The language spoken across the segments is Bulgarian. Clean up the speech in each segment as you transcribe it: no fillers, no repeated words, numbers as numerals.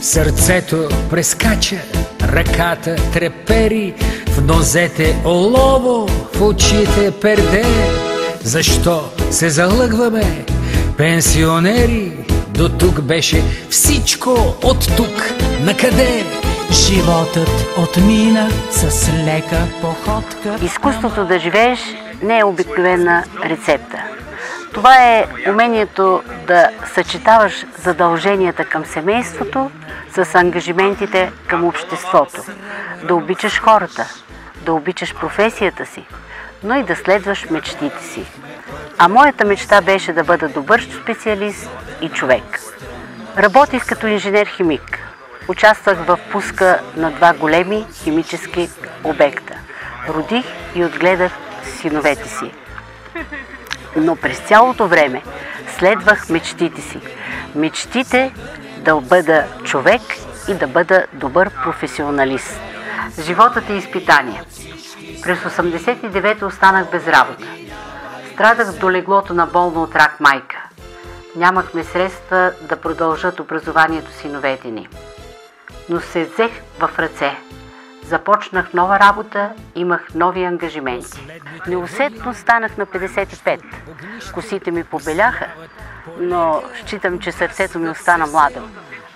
Сърцето прескача, ръката трепери, в нозете олово, в очите перде. Защо се залъгваме, пенсионери? До тук беше всичко, от тук накъде? Животът отмина с лека походка. Изкуството да живееш не е обикновена рецепта. Това е умението да съчетаваш задълженията към семейството с ангажиментите към обществото. Да обичаш хората, да обичаш професията си, но и да следваш мечтите си. А моята мечта беше да бъда добър специалист и човек. Работих като инженер-химик. Участвах в пуска на 2 големи химически обекта. Родих и отгледах синовете си. Но през цялото време следвах мечтите си. Мечтите да бъда човек и да бъда добър професионалист. Животът е изпитание. През 1989 останах без работа. Страдах до леглото на болна от рак майка. Нямахме средства да продължат образованието синовете ни. Но се взех в ръце. Започнах нова работа, имах нови ангажименти. Неусетно станах на 55. Косите ми побеляха, но считам, че сърцето ми остана младо.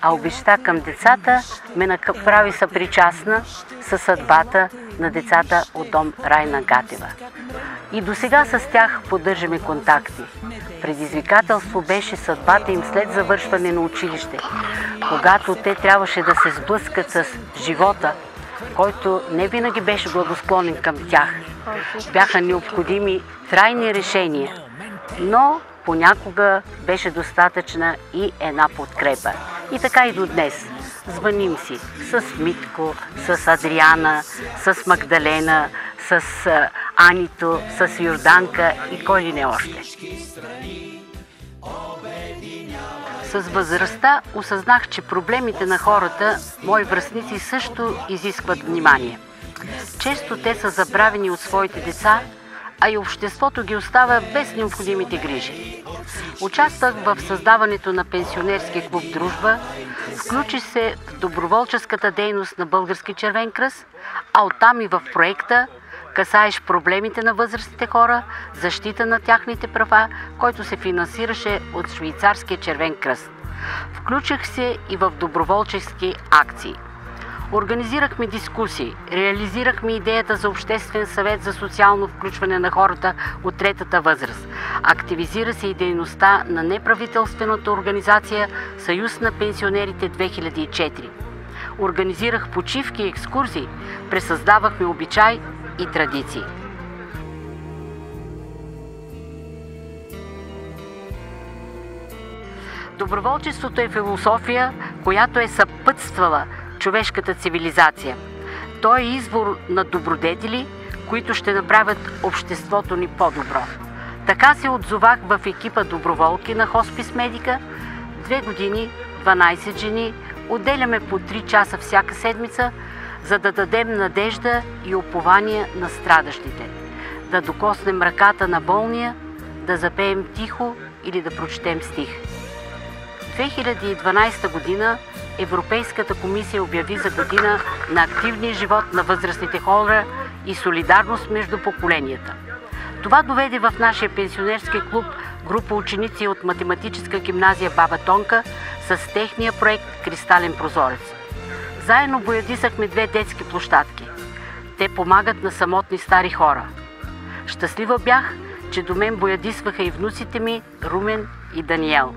А обичта към децата ме направи съпричастна със съдбата на децата от дом Райна Гатева. И досега с тях поддържаме контакти. Предизвикателство беше съдбата им след завършване на училище, когато те трябваше да се сблъскат с живота, който не винаги беше благосклонен към тях. Бяха необходими трайни решения, но понякога беше достатъчна и една подкрепа. И така и до днес. Звъним си с Митко, с Адриана, с Магдалена, с Анито, с Йорданка и кой ли не още. С възрастта осъзнах, че проблемите на хората, мои връстници, също изискват внимание. Често те са забравени от своите деца, а и обществото ги остава без необходимите грижи. Участвах в създаването на пенсионерски клуб «Дружба», включи се в доброволческата дейност на Български червен кръст, а оттам и в проекта касаеш проблемите на възрастните хора, защита на тяхните права, който се финансираше от Швейцарския червен кръст. Включих се и в доброволчески акции. Организирахме дискусии, реализирахме идеята за обществен съвет за социално включване на хората от третата възраст. Активизира се и дейността на неправителствената организация Съюз на пенсионерите 2004. Организирах почивки и екскурзии, пресъздавахме обичай и традиции. Доброволчеството е философия, която е съпътствала човешката цивилизация. То е извор на добродетели, които ще направят обществото ни по-добро. Така се отзовах в екипа доброволки на Хоспис Медика. 2 години, 12 жени, отделяме по 3 часа всяка седмица, за да дадем надежда и упование на страдащите. Да докоснем ръката на болния, да запеем тихо или да прочетем стих. В 2012 година Европейската комисия обяви за година на активния живот на възрастните хора и солидарност между поколенията. Това доведе в нашия пенсионерски клуб група ученици от математическа гимназия Баба Тонка с техния проект «Кристален прозорец». Заедно боядисахме 2 детски площадки. Те помагат на самотни стари хора. Щастлива бях, че до мен боядисваха и внуците ми Румен и Даниел.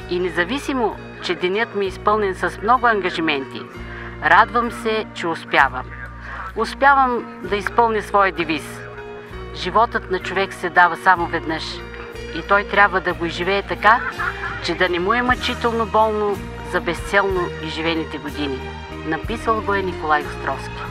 И независимо, че денят ми е изпълнен с много ангажименти, радвам се, че успявам. Успявам да изпълня своя девиз. Животът на човек се дава само веднъж и той трябва да го изживее така, че да не му е мъчително болно за безцелно изживените години. Написал го е Николай Островски.